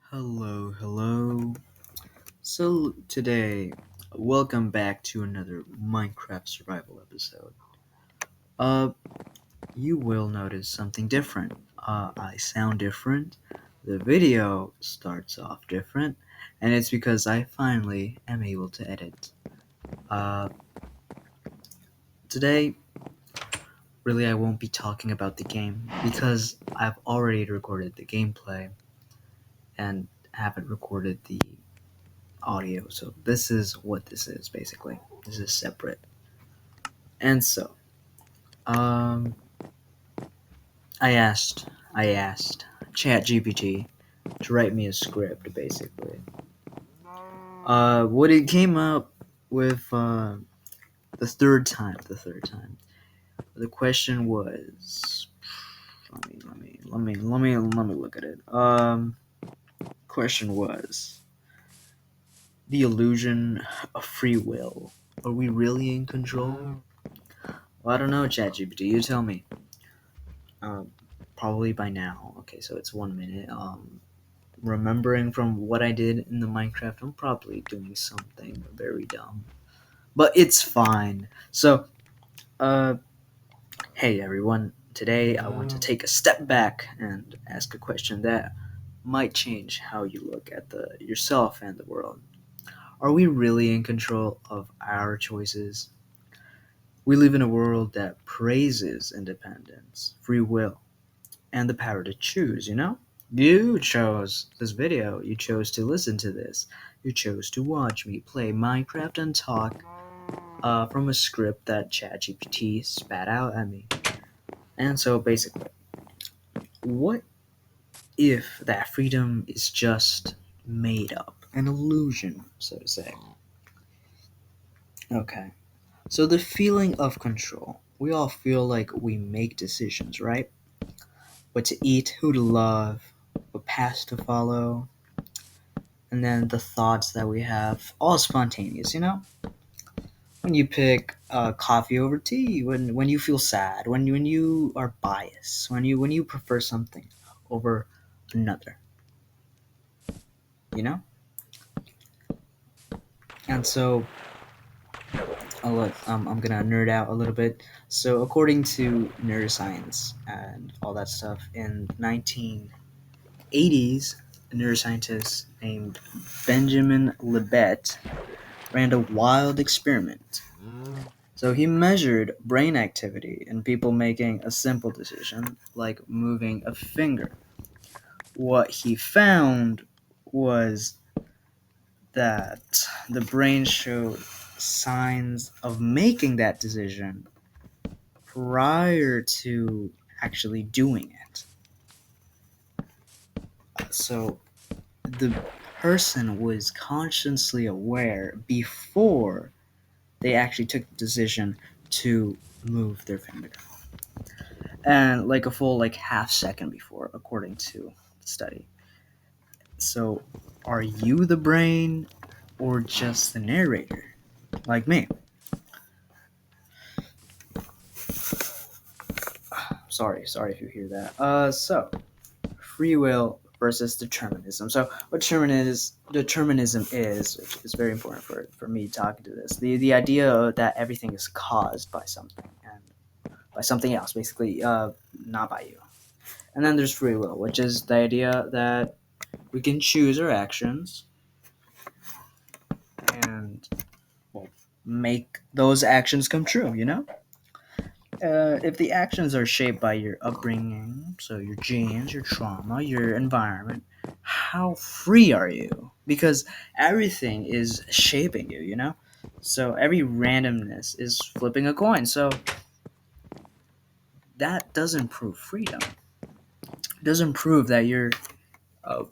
Hello. So today, welcome back to another Minecraft survival episode. Uh, you will notice something different. I sound different. The video starts off different, and it's because I finally am able to edit. Uh, Today, really, I won't be talking about the game because I've already recorded the gameplay and haven't recorded the audio. So this is what this is basically. This is separate. And so, um, I asked ChatGPT to write me a script basically. What it came up with the question was. Let me look at it. Question was the illusion of free will. Are we really in control? Well, I don't know, ChatGPT. You tell me. Um, Probably by now. Okay, so it's 1 minute. Remembering from what I did in the Minecraft, I'm probably doing something very dumb, but it's fine. So, uh, hey everyone. Today I want to take a step back and ask a question that might change how you look at the yourself and the world. Are we really in control of our choices? We live in a world that praises independence, free will, and the power to choose, you know? You chose this video. You chose to listen to this. You chose to watch me play Minecraft and talk from a script that ChatGPT spat out at me. And so basically, what if that freedom is just made up, an illusion, so to say? Okay. So the feeling of control. We all feel like we make decisions, right? What to eat, who to love, what paths to follow, and then the thoughts that we have, all spontaneous, you know? When you pick coffee over tea, when you feel sad, when you are biased, when you prefer something over another, you know? And so I'm gonna nerd out a little bit. So according to neuroscience and all that stuff, in 1980s, a neuroscientist named Benjamin Libet ran a wild experiment. So he measured brain activity in people making a simple decision, like moving a finger. What he found was that the brain showed signs of making that decision prior to actually doing it. So the person was consciously aware before they actually took the decision to move their finger. And like a full half second before, according to the study. So are you the brain or just the narrator? Like me. Sorry if you hear that. So free will versus determinism. So what determinism is, which is very important for me talking to this. The idea that everything is caused by something and by something else, basically, not by you. And then there's free will, which is the idea that we can choose our actions and well, make those actions come true, you know? If the actions are shaped by your upbringing, so your genes, your trauma, your environment, how free are you? Because everything is shaping you, you know? So every randomness is flipping a coin. So that doesn't prove freedom. It doesn't prove that you're uh,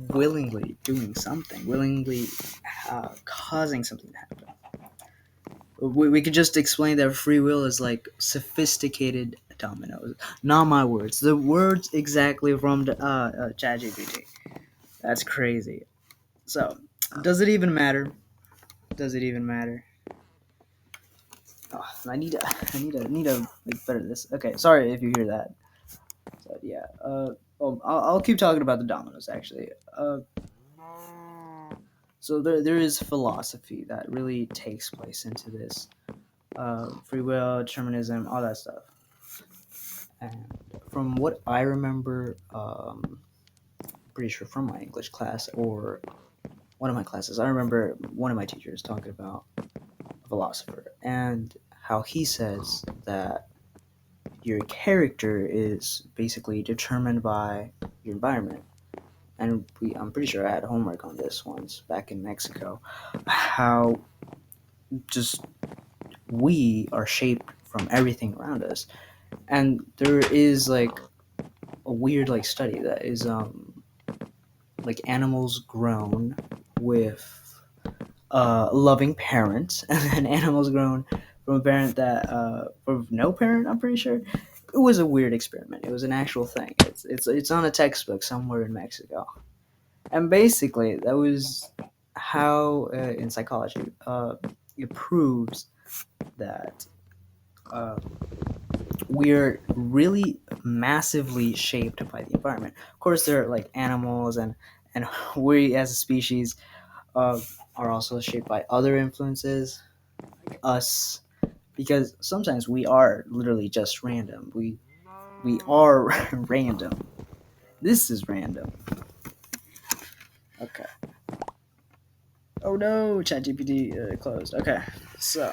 willingly doing something, willingly causing something to happen. We could just explain that free will is like sophisticated dominoes. Not my words. The words exactly from the ChatGPT. That's crazy. So, does it even matter? Does it even matter? Oh, I need to make better this. Okay, sorry if you hear that. But yeah, I'll keep talking about the dominoes actually. So there is philosophy that really takes place into this. Free will, determinism, all that stuff. And from what I remember, pretty sure from my English class or one of my classes, I remember one of my teachers talking about a philosopher and how he says that your character is basically determined by your environment. And I'm pretty sure I had homework on this once back in Mexico. How just we are shaped from everything around us, and there is like a weird like study that is like animals grown with a loving parent, and then animals grown from a parent that from no parent. I'm pretty sure it was a weird experiment. It was an actual thing. It's on a textbook somewhere in Mexico, and basically that was how in psychology it proves that uh, we're really massively shaped by the environment. Of course, there are like animals, and we as a species are also shaped by other influences, like us, because sometimes we are literally just random. We are random. This is random. Okay. Oh no, ChatGPT closed. Okay, so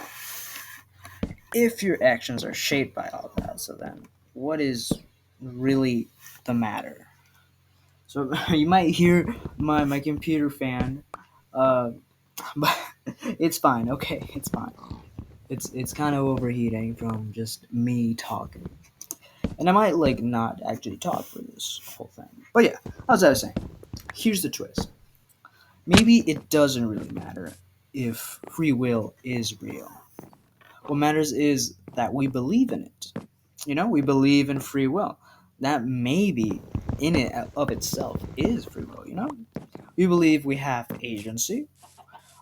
if your actions are shaped by all that, so then what is really the matter? So you might hear my computer fan, uh, but it's fine. Okay, it's fine. It's kind of overheating from just me talking, and I might like not actually talk for this whole thing. But yeah, as I was saying, here's the twist. Maybe it doesn't really matter if free will is real. What matters is that we believe in it. We believe in free will. That maybe in it of itself is free will. We believe we have agency,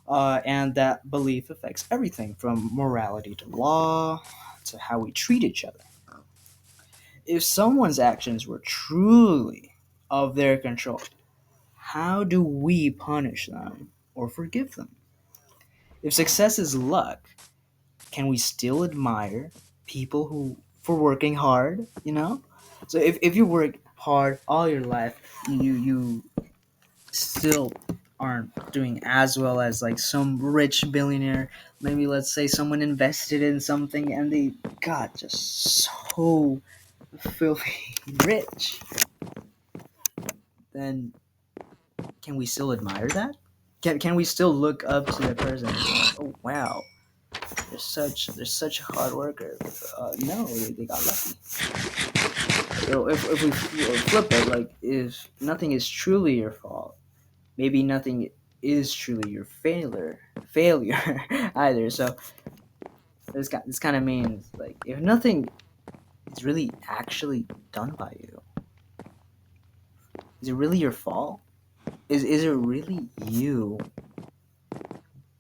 and that belief affects everything from morality to law to how we treat each other. If someone's actions were truly of their control, how do we punish them or forgive them? If success is luck, can we still admire people who for working hard? So if you work hard all your life, you still aren't doing as well as like some rich billionaire. Maybe let's say someone invested in something and they got just so filthy rich. Then can we still admire that? Can we still look up to that person and say, oh wow, they're such a hard worker? No, they got lucky. If we flip it, like if nothing is truly your fault, maybe nothing is truly your failure either. So this kind of means like if nothing is really actually done by you, is it really your fault? Is it really you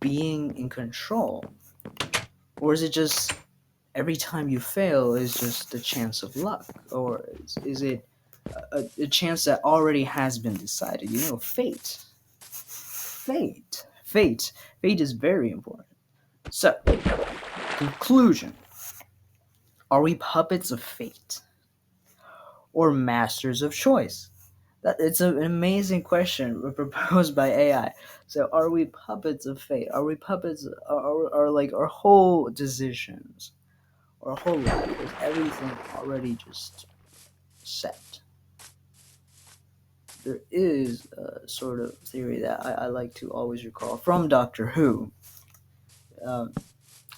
being in control, or is it just every time you fail is just a chance of luck, or is it a chance that already has been decided? Fate is very important. So, conclusion: are we puppets of fate or masters of choice? It's an amazing question proposed by AI. So, are we puppets of fate? Are we puppets? Are like our whole decisions, our whole life is everything already just set? There is a sort of theory that I like to always recall from Doctor Who. Um,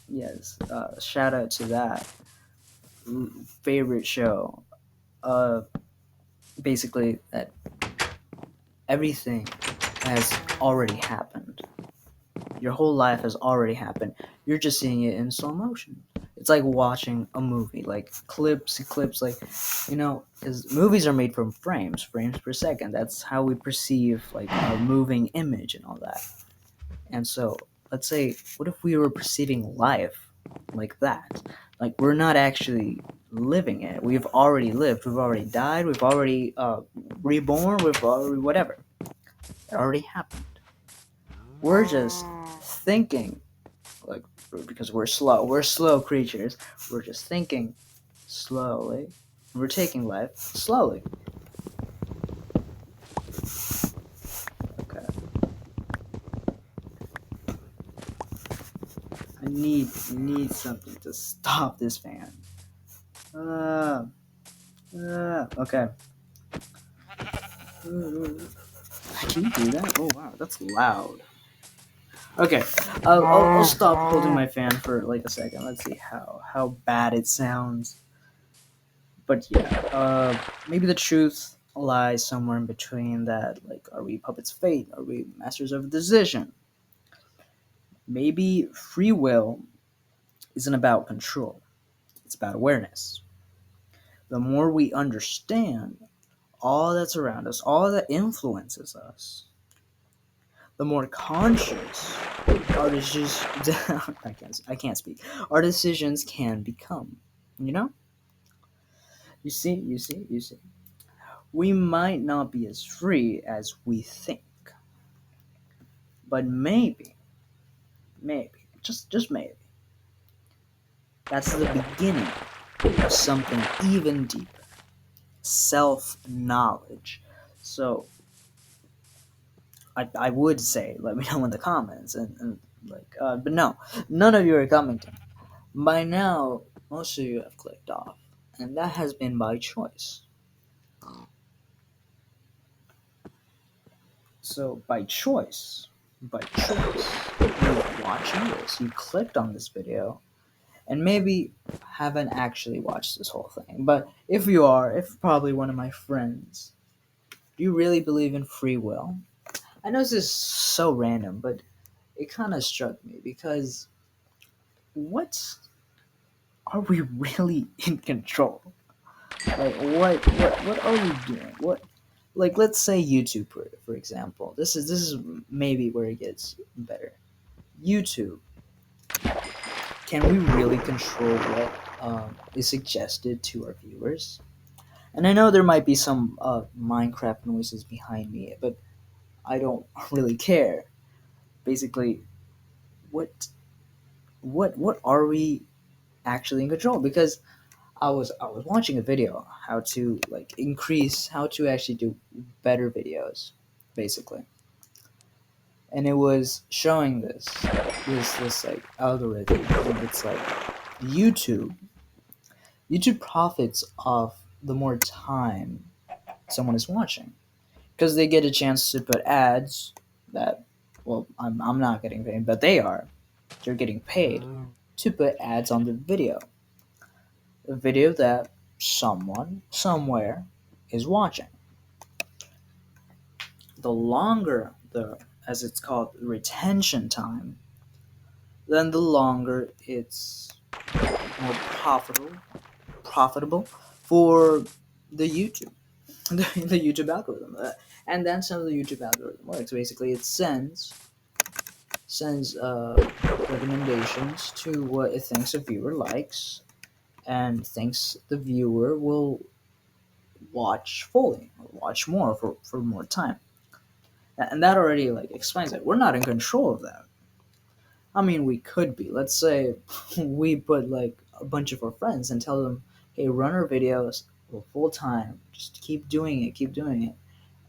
yes, shout out to that favorite show. Uh, Basically, that everything has already happened. Your whole life has already happened. You're just seeing it in slow motion. It's like watching a movie, like clips, like because movies are made from frames per second. That's how we perceive like a moving image and all that. And so, let's say, what if we were perceiving life like that. Like we're not actually living it. We've already lived. We've already died. We've already reborn. We've already whatever. It already happened. We're just thinking, like, because we're slow. We're slow creatures. We're just thinking slowly. We're taking life slowly. Okay. I need something to stop this fan. Uh, okay. Can you do that? Oh wow, that's loud. Okay, I'll stop holding my fan for like a second. Let's see how bad it sounds. But yeah, maybe the truth lies somewhere in between that. Like, are we puppets' of fate? Are we masters of decision? Maybe free will isn't about control. It's about awareness. The more we understand all that's around us, all that influences us, the more conscious our decisions I can't speak. Our decisions can become. You know? You see. We might not be as free as we think, but maybe, just maybe, that's the beginning of something even deeper. Self-knowledge. So I would say, let me know in the comments, and like, but no, none of you are commenting. By now, most of you have clicked off, and that has been by choice. So by choice, you're watching this. You clicked on this video, and maybe haven't actually watched this whole thing. But if you are, if probably one of my friends, do you really believe in free will? I know this is so random, but it kind of struck me because what are we really in control? Like what are we doing? What, like, let's say YouTube for example. This is maybe where it gets better. YouTube, can we really control what is suggested to our viewers? And I know there might be some Minecraft noises behind me, but I don't really care. Basically, what what are we actually in control? Because I was watching a video how to like increase how to actually do better videos, basically, and it was showing this like algorithm, and it's like YouTube YouTube profits off the more time someone is watching because they get a chance to put ads that, well, I'm not getting paid, but they're getting paid to put ads on the video, a video that someone somewhere is watching. The longer the, as it's called, retention time, then the longer it's more profitable for the YouTube the YouTube algorithm. And then some of the YouTube algorithm works. Basically, it sends recommendations to what it thinks a viewer likes, and thinks the viewer will watch fully, or watch more for more time. And that already like explains it. We're not in control of that. I mean, we could be. Let's say we put like a bunch of our friends and tell them, "Hey, run our videos full time. Just keep doing it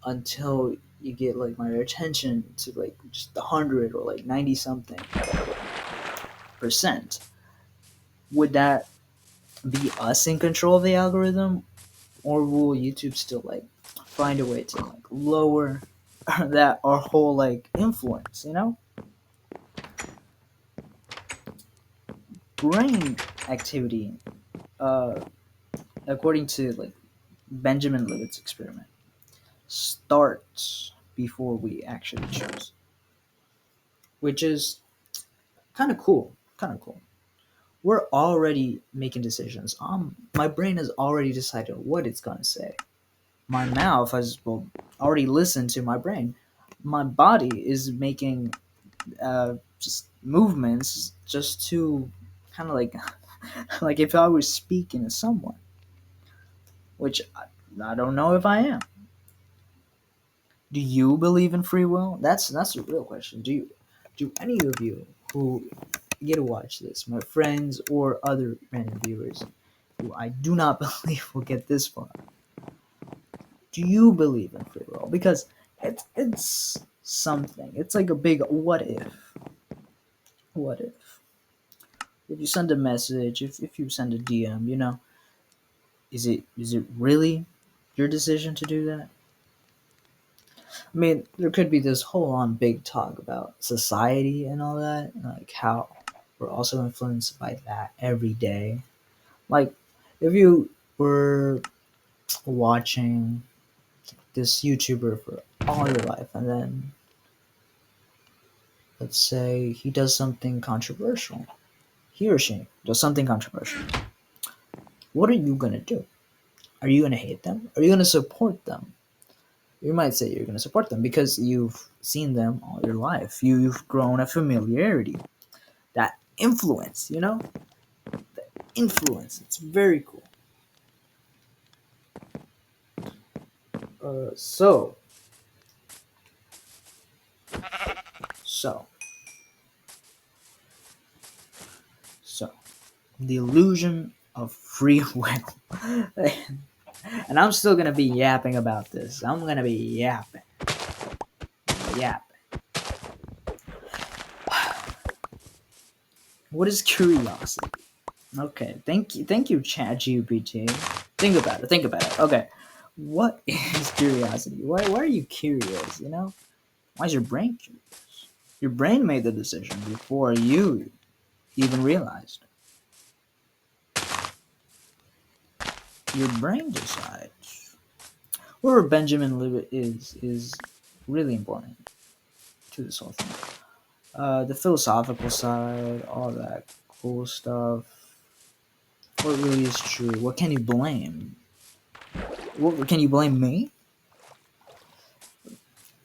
until you get like my attention to like just 100 or like 90 something percent." Would that be us in control of the algorithm, or will YouTube still like find a way to like lower that our whole like influence? Brain activity, uh, according to like Benjamin Libet's experiment, starts before we actually choose, which is kind of cool. Kind of cool. We're already making decisions. My brain has already decided what it's gonna say. My mouth has, well, already listened to my brain. My body is making just movements just to Kind of like like if I was speaking to someone, which I don't know if I am. Do you believe in free will? That's a real question. Do any of you who get to watch this, my friends or other random viewers, who I do not believe will get this far, do you believe in free will? Because it's something. It's like a big what if. What if you send a message, if you send a DM, is it really your decision to do that? I mean, there could be this whole on big talk about society and all that, and like how we're also influenced by that every day. Like, if you were watching this YouTuber for all your life, and then let's say he does something controversial, he or she does something controversial, what are you gonna do? Are you gonna hate them? Are you gonna support them? You might say you're gonna support them because you've seen them all your life. You've grown a familiarity, that influence, influence. It's very cool. Uh, so, so, so, the illusion of free will. And I'm still gonna be yapping about this. I'm gonna be yapping, yapping. What is curiosity? Okay, thank you, ChatGPT. Think about it. Okay, what is curiosity? Why are you curious? Why is your brain curious? Your brain made the decision before you even realized. Your brain decides. Where Benjamin Libet is really important to this whole thing. The philosophical side, all that cool stuff. What really is true? What can you blame? What can you blame me?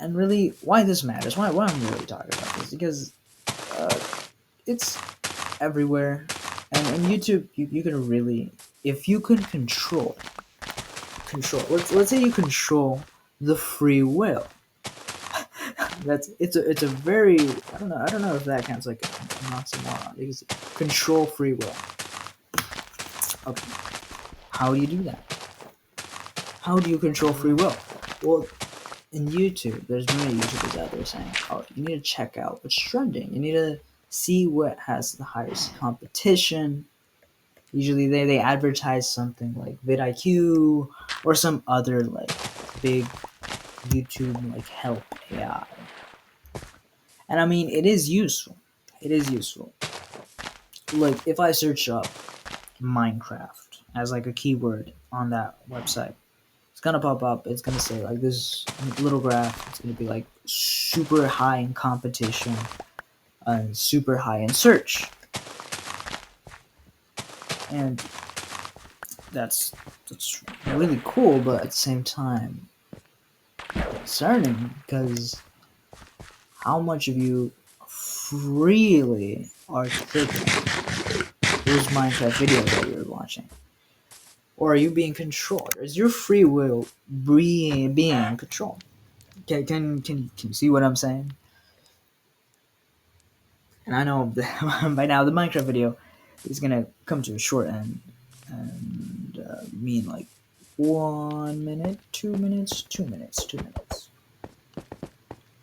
And really, why this matters? Why I'm really talking about this? Because uh, it's everywhere, and YouTube, you can really, if you can control. Let's say you control the free will. It's a very, I don't know if that counts like an oxymoron, because control free will. Okay, how do you do that? How do you control free will? Well, in YouTube, there's many YouTubers out there saying, "Oh, you need to check out what's trending. You need to see what has the highest competition." Usually, they advertise something like vidIQ or some other like big YouTube like help AI. And I mean, it is useful. It is useful. Like if I search up Minecraft as like a keyword on that website, it's gonna pop up. It's gonna say like this little graph. It's gonna be like super high in competition and super high in search, and that's really cool. But at the same time, concerning because how much of you freely are clicking those Minecraft videos that you're watching? Or are you being controlled? Is your free will being controlled? Can you see what I'm saying? And I know that by now the Minecraft video is gonna come to a short end and mean like 1 minute, 2 minutes, 2 minutes, 2 minutes.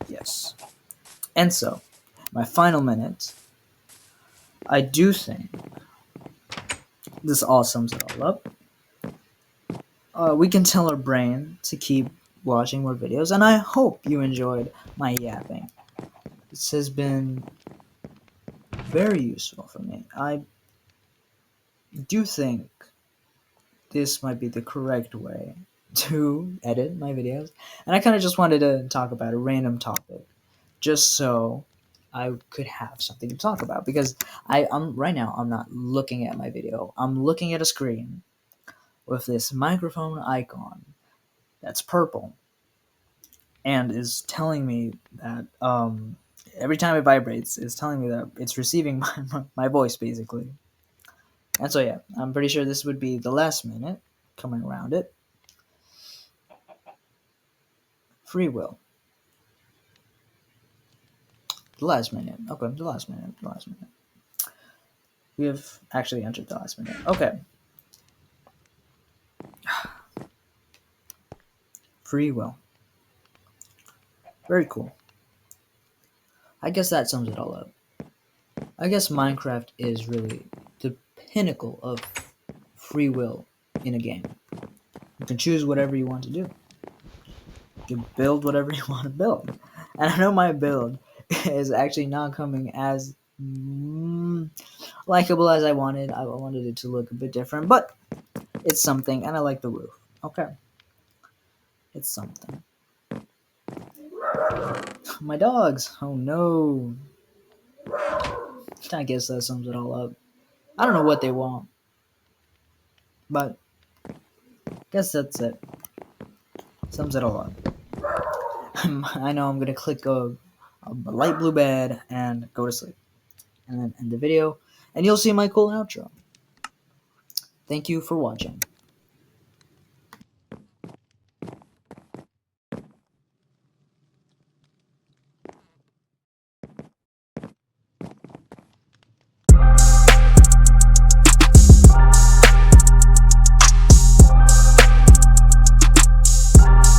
Yes. And so, my final minute, I do think this all sums it all up. We can tell our brain to keep watching more videos, and I hope you enjoyed my yapping. This has been very useful for me. I do think this might be the correct way to edit my videos, and I kind of just wanted to talk about a random topic just so I could have something to talk about because I'm right now I'm not looking at my video. I'm looking at a screen with this microphone icon that's purple and is telling me that every time it vibrates, it's telling me that it's receiving my voice basically. And so yeah, I'm pretty sure this would be the last minute coming around it. Free will. The last minute. Okay, the last minute. The last minute. We have actually entered the last minute. Okay. Free will. Very cool. I guess that sums it all up. I guess Minecraft is really the pinnacle of free will in a game. You can choose whatever you want to do. You can build whatever you want to build. And I know my build is actually not coming as likable as I wanted. I wanted it to look a bit different, but it's something, and I like the roof. Okay. It's something. My dogs. Oh no. I guess that sums it all up. I don't know what they want, but I guess that's it. Sums it all up. I know I'm gonna click a light blue bed and go to sleep, and then end the video, and you'll see my cool outro. Thank you for watching.